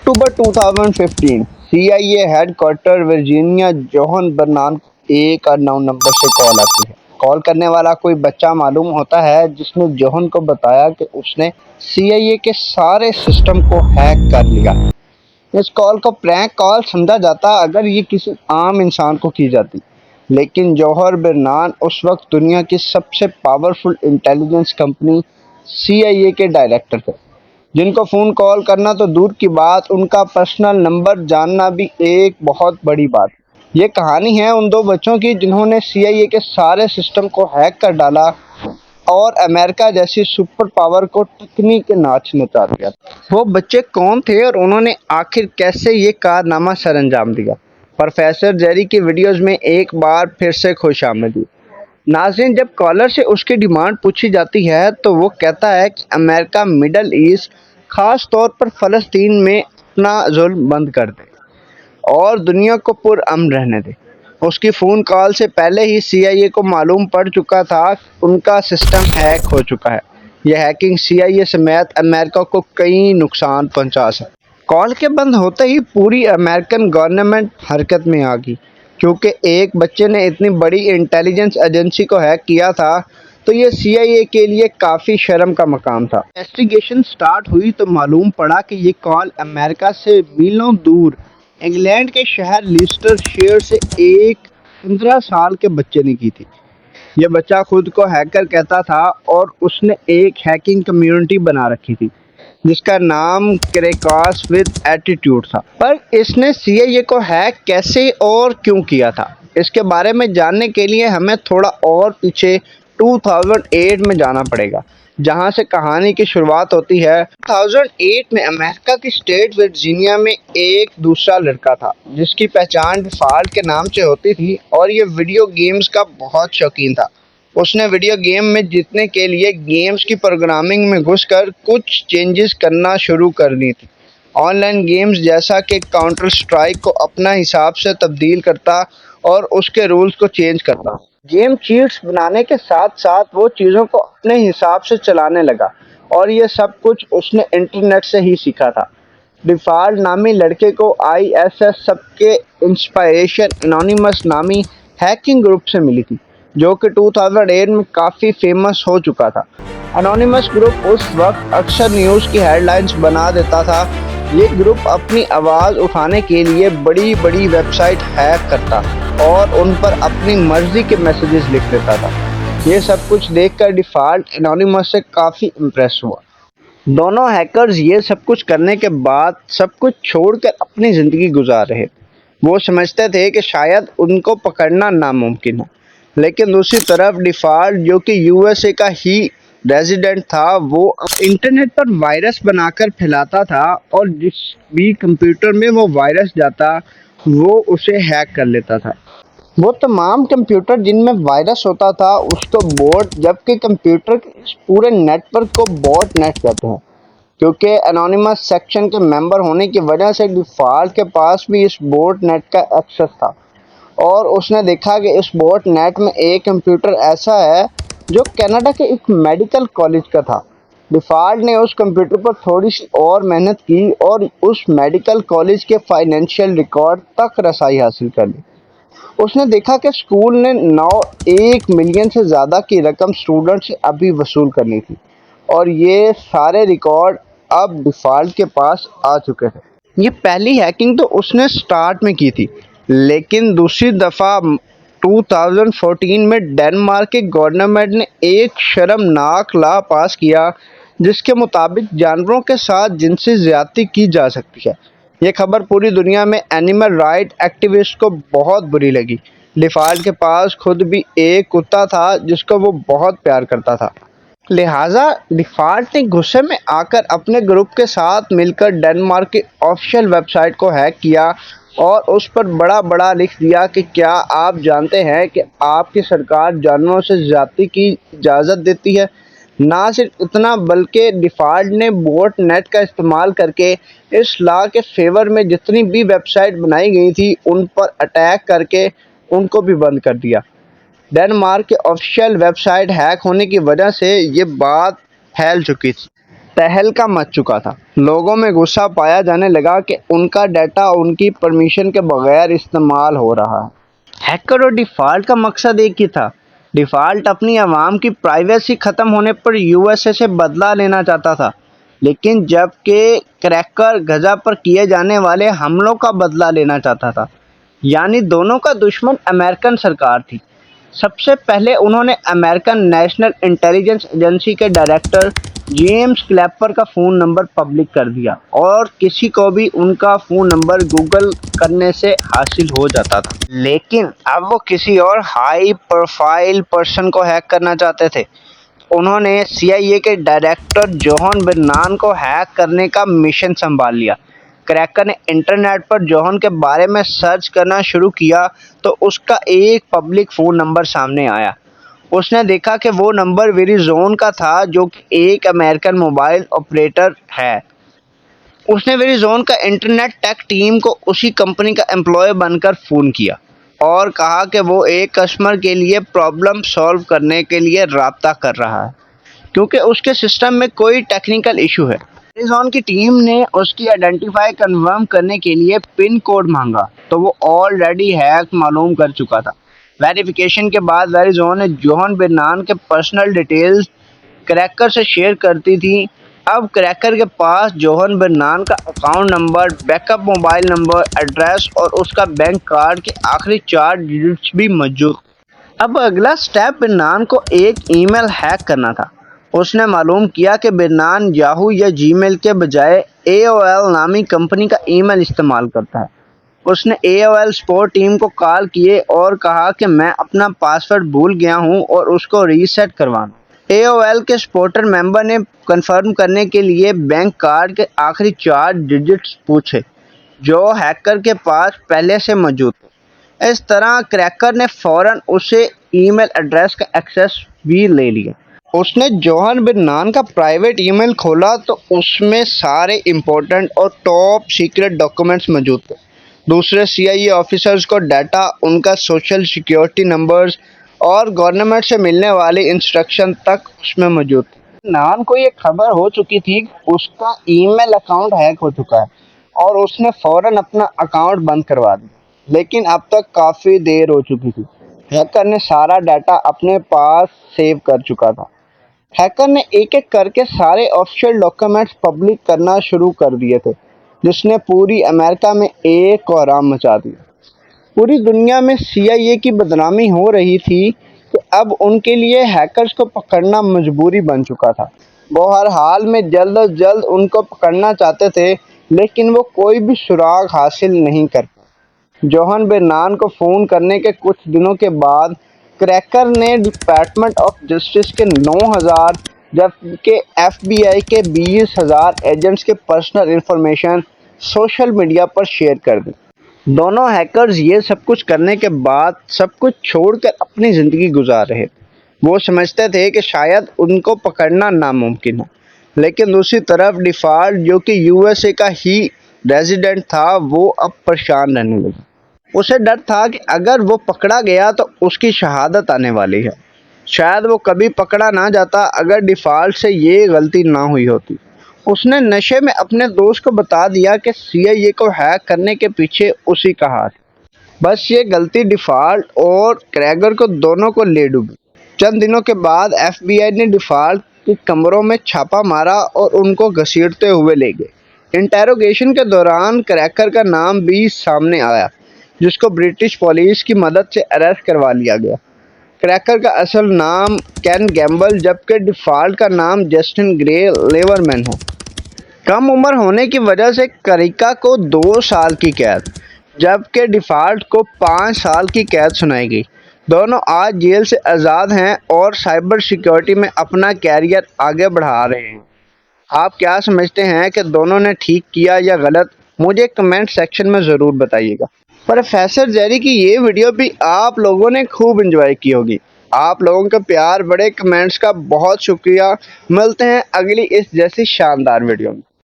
अक्टूबर 2015 CIA headquarter Virginia Johan बर्नान एक और 9 number से कॉल आती है। कॉल करने वाला कोई बच्चा मालूम होता है जिसने जोहन को बताया कि उसने CIA के सारे सिस्टम को हैक कर लिया। इस कॉल को प्रैंक कॉल समझा जाता अगर ये किसी आम इंसान को की जाती, लेकिन जौहर बर्नान उस वक्त दुनिया की सबसे पावरफुल इंटेलिजेंस कंपनी CIA के डायरेक्टर थे, जिनको फ़ोन कॉल करना तो दूर की बात, उनका पर्सनल नंबर जानना भी एक बहुत बड़ी बात। ये कहानी है उन दो बच्चों की जिन्होंने CIA के सारे सिस्टम को हैक कर डाला और अमेरिका जैसी सुपर पावर को टकनी के नाच नचा दिया। वो बच्चे कौन थे और उन्होंने आखिर कैसे ये कारनामा सर अंजाम दिया? प्रोफेसर जेरी की वीडियोज़ में एक बार फिर से खुशामदीद। नाज़रीन, जब कॉलर से उसकी डिमांड पूछी जाती है तो वो कहता है कि अमेरिका मिडल ईस्ट, ख़ास तौर पर फ़लस्तीन में अपना जुल्म बंद कर दे और दुनिया को पुरअमन रहने दे। उसकी फ़ोन कॉल से पहले ही CIA को मालूम पड़ चुका था कि उनका सिस्टम हैक हो चुका है। यह हैकिंग CIA समेत अमेरिका को कई नुकसान पहुंचा सकती। कॉल के बंद होते ही पूरी अमेरिकन गवर्नमेंट हरकत में आ गई, क्योंकि एक बच्चे ने इतनी बड़ी इंटेलिजेंस एजेंसी को हैक किया था, तो ये CIA के लिए काफ़ी शर्म का मकाम था। इन्वेस्टिगेशन स्टार्ट हुई तो मालूम पड़ा कि ये कॉल अमेरिका से मीलों दूर इंग्लैंड के शहर लीस्टरशायर से एक 15 साल के बच्चे ने की थी। यह बच्चा खुद को हैकर कहता था और उसने एक हैकिंग कम्युनिटी बना रखी थी जिसका नाम क्रैकर्स विद एटीट्यूड था। पर इसने CIA को हैक कैसे और क्यों किया था, इसके बारे में जानने के लिए हमें थोड़ा और पीछे 2008 में जाना पड़ेगा, जहां से कहानी की शुरुआत होती है। 2008 में अमेरिका की स्टेट वर्जीनिया में एक दूसरा लड़का था जिसकी पहचान डिफॉल्ट के नाम से होती थी और ये वीडियो गेम्स का बहुत शौकीन था। उसने वीडियो गेम में जीतने के लिए गेम्स की प्रोग्रामिंग में घुसकर कुछ चेंजेस करना शुरू कर दी थी। ऑनलाइन गेम्स जैसा कि काउंटर स्ट्राइक को अपना हिसाब से तब्दील करता और उसके रूल्स को चेंज करता। गेम चीट्स बनाने के साथ साथ वो चीज़ों को अपने हिसाब से चलाने लगा और ये सब कुछ उसने इंटरनेट से ही सीखा था। डिफॉल्ट नामी लड़के को ISS सबके इंस्पायरेशन एनोनिमस नामी हैकिंग ग्रुप से मिली थी, जो कि 2008 में काफ़ी फेमस हो चुका था। एनोनिमस ग्रुप उस वक्त अक्सर न्यूज़ की हेडलाइंस बना देता था। ये ग्रुप अपनी आवाज़ उठाने के लिए बड़ी बड़ी वेबसाइट हैक करता और उन पर अपनी मर्ज़ी के मैसेजेस लिख देता था। ये सब कुछ देखकर डिफ़ॉल्ट एनोनिमस से काफ़ी इम्प्रेस हुआ। दोनों हैकर्स ये सब कुछ करने के बाद सब कुछ छोड़कर अपनी ज़िंदगी गुजार रहे। वो समझते थे कि शायद उनको पकड़ना नामुमकिन है, लेकिन दूसरी तरफ डिफ़ॉल्ट, जो कि USA का ही रेजिडेंट था, वो इंटरनेट पर वायरस बनाकर फैलाता था और जिस भी कंप्यूटर में वो वायरस जाता वो उसे हैक कर लेता था। वो तमाम कंप्यूटर जिनमें वायरस होता था उसको बोट, जबकि कंप्यूटर के इस पूरे नेटवर्क को बॉट नेट कहते हैं। क्योंकि एनोनिमस सेक्शन के मेंबर होने की वजह से डिफ़ॉल्ट के पास भी इस बोट नेट का एक्सेस था और उसने देखा कि इस बोट नेट में एक कंप्यूटर ऐसा है जो कनाडा के एक मेडिकल कॉलेज का था। डिफ़ॉल्ट ने उस कंप्यूटर पर थोड़ी सी और मेहनत की और उस मेडिकल कॉलेज के फाइनेंशियल रिकॉर्ड तक रसाई हासिल कर ली। उसने देखा कि स्कूल ने 1 मिलियन से ज़्यादा की रकम स्टूडेंट से अभी वसूल करनी थी और ये सारे रिकॉर्ड अब डिफ़ॉल्ट के पास आ चुके थे। ये पहली हैकिंग तो उसने स्टार्ट में की थी, लेकिन दूसरी दफ़ा 2014 में डेनमार्क के गवर्नमेंट ने एक शर्मनाक लॉ पास किया जिसके मुताबिक जानवरों के साथ जिनसी ज़्यादती की जा सकती है। ये खबर पूरी दुनिया में एनिमल राइट एक्टिविस्ट को बहुत बुरी लगी। डिफ़ॉल्ट के पास खुद भी एक कुत्ता था जिसको वो बहुत प्यार करता था, लिहाजा डिफ़ॉल्ट ने गुस्से में आकर अपने ग्रुप के साथ मिलकर डेनमार्क की ऑफिशियल वेबसाइट को हैक किया और उस पर बड़ा बड़ा लिख दिया कि क्या आप जानते हैं कि आपकी सरकार जानवरों से ज़्यादती की इजाज़त देती है। ना सिर्फ इतना, बल्कि डिफ़ॉल्ट ने बोट नेट का इस्तेमाल करके इस लॉ के फेवर में जितनी भी वेबसाइट बनाई गई थी उन पर अटैक करके उनको भी बंद कर दिया। डेनमार्क के ऑफिशियल वेबसाइट हैक होने की वजह से ये बात फैल चुकी थी। तहलका मच चुका था। लोगों में गुस्सा पाया जाने लगा कि उनका डाटा उनकी परमिशन के बगैर इस्तेमाल हो रहा है। हैकर और डिफ़ॉल्ट का मकसद एक ही था। डिफ़ॉल्ट अपनी आवाम की प्राइवेसी ख़त्म होने पर यूएसए से बदला लेना चाहता था, लेकिन जबकि क्रैकर गजा पर किए जाने वाले हमलों का बदला लेना चाहता था। यानी दोनों का दुश्मन अमेरिकन सरकार थी। सबसे पहले उन्होंने अमेरिकन नेशनल इंटेलिजेंस एजेंसी के डायरेक्टर जेम्स क्लैपर का फ़ोन नंबर पब्लिक कर दिया और किसी को भी उनका फ़ोन नंबर गूगल करने से हासिल हो जाता था। लेकिन अब वो किसी और हाई प्रोफाइल पर्सन को हैक करना चाहते थे। उन्होंने CIA के डायरेक्टर जोहन बर्नान को हैक करने का मिशन संभाल लिया। क्रैकर ने इंटरनेट पर जोहन के बारे में सर्च करना शुरू किया तो उसका एक पब्लिक फ़ोन नंबर सामने आया। उसने देखा कि वो नंबर वेरिज़ोन का था, जो कि एक अमेरिकन मोबाइल ऑपरेटर है। उसने वेरिज़ोन का इंटरनेट टेक टीम को उसी कंपनी का एम्प्लॉय बनकर फ़ोन किया और कहा कि वो एक कस्टमर के लिए प्रॉब्लम सॉल्व करने के लिए राब्ता कर रहा है, क्योंकि उसके सिस्टम में कोई टेक्निकल इशू है। वेरिज़ोन की टीम ने उसकी आइडेंटिफाई कन्फर्म करने के लिए पिन कोड मांगा, तो वो ऑलरेडी हैक मालूम कर चुका था। वेरिफिकेशन के बाद वेरिज़ोन ने जोहन बर्नान के पर्सनल डिटेल्स क्रैकर से शेयर करती थी। अब क्रैकर के पास जोहन बर्नान का account number, backup mobile number, address और उसका बैंक कार्ड के आखिरी 4 डिजिट्स भी मौजूद। अब अगला स्टेप बर्नान को एक ईमेल हैक करना था। उसने मालूम किया कि बर्नान याहू या जीमेल के बजाय AOL नामी कंपनी का ईमेल इस्तेमाल करता है। उसने AOL सपोर्ट टीम को कॉल किए और कहा कि मैं अपना पासवर्ड भूल गया हूं और उसको रीसेट करवाना। AOL के सपोर्टर मेंबर ने कंफर्म करने के लिए बैंक कार्ड के आखिरी 4 डिजिट्स पूछे, जो हैकर के पास पहले से मौजूद थे। इस तरह क्रैकर ने फौरन उसे ईमेल एड्रेस का एक्सेस भी ले लिया। उसने जोहन बर्नान का प्राइवेट ईमेल खोला तो उसमें सारे इम्पोर्टेंट और टॉप सीक्रेट डॉक्यूमेंट्स मौजूद थे। दूसरे CIA ऑफिसर्स को डाटा, उनका सोशल सिक्योरिटी नंबर्स और गवर्नमेंट से मिलने वाली इंस्ट्रक्शन तक उसमें मौजूद थे। बर्नान को ये खबर हो चुकी थी कि उसका ईमेल अकाउंट हैक हो चुका है और उसने फौरन अपना अकाउंट बंद करवा दिया। लेकिन अब तक काफ़ी देर हो चुकी थी। हैकर ने सारा डाटा अपने पास सेव कर चुका था। हैकर ने एक एक करके सारे ऑफिशियल डॉक्यूमेंट्स पब्लिक करना शुरू कर दिए थे, जिसने पूरी अमेरिका में एक कोहराम मचा दिया। पूरी दुनिया में CIA की बदनामी हो रही थी कि अब उनके लिए हैकर्स को पकड़ना मजबूरी बन चुका था। वो हर हाल में जल्द अज जल्द उनको पकड़ना चाहते थे, लेकिन वो कोई भी सुराग हासिल नहीं कर पाए। जोहन बर्नान को फ़ोन करने के कुछ दिनों के बाद क्रैकर ने डिपार्टमेंट ऑफ जस्टिस के 9,000 जबकि FBI के 20,000 एजेंट्स के पर्सनल इंफॉर्मेशन सोशल मीडिया पर शेयर कर दी। दोनों हैकर्स ये सब कुछ करने के बाद सब कुछ छोड़कर अपनी ज़िंदगी गुजार रहे थे। वो समझते थे कि शायद उनको पकड़ना नामुमकिन है, लेकिन दूसरी तरफ डिफ़ॉल्ट, जो कि USA का ही रेजिडेंट था, वो अब परेशान रहने लगा। उसे डर था कि अगर वो पकड़ा गया तो उसकी शहादत आने वाली है। शायद वो कभी पकड़ा ना जाता अगर डिफ़ॉल्ट से ये गलती ना हुई होती। उसने नशे में अपने दोस्त को बता दिया कि CIA को हैक करने के पीछे उसी का हाथ। बस ये गलती डिफ़ॉल्ट और क्रैगर को दोनों को ले डूबी। चंद दिनों के बाद FBI ने डिफ़ॉल्ट के कमरों में छापा मारा और उनको घसीटते हुए ले गए। इंटेरोगेशन के दौरान क्रैकर का नाम भी सामने आया, जिसको ब्रिटिश पुलिस की मदद से अरेस्ट करवा लिया गया। क्रैकर का असल नाम केन गैम्बल, जबकि डिफ़ॉल्ट का नाम जस्टिन ग्रे लेवरमैन है। कम उम्र होने की वजह से क्रिका को 2 साल की कैद, जबकि डिफ़ॉल्ट को 5 साल की कैद सुनाई गई। दोनों आज जेल से आज़ाद हैं और साइबर सिक्योरिटी में अपना कैरियर आगे बढ़ा रहे हैं। आप क्या समझते हैं कि दोनों ने ठीक किया या गलत? मुझे कमेंट सेक्शन में ज़रूर बताइएगा। प्रोफेसर जेरी की ये वीडियो भी आप लोगों ने खूब एंजॉय की होगी। आप लोगों का प्यार, बड़े कमेंट्स का बहुत शुक्रिया। मिलते हैं अगली इस जैसी शानदार वीडियो में।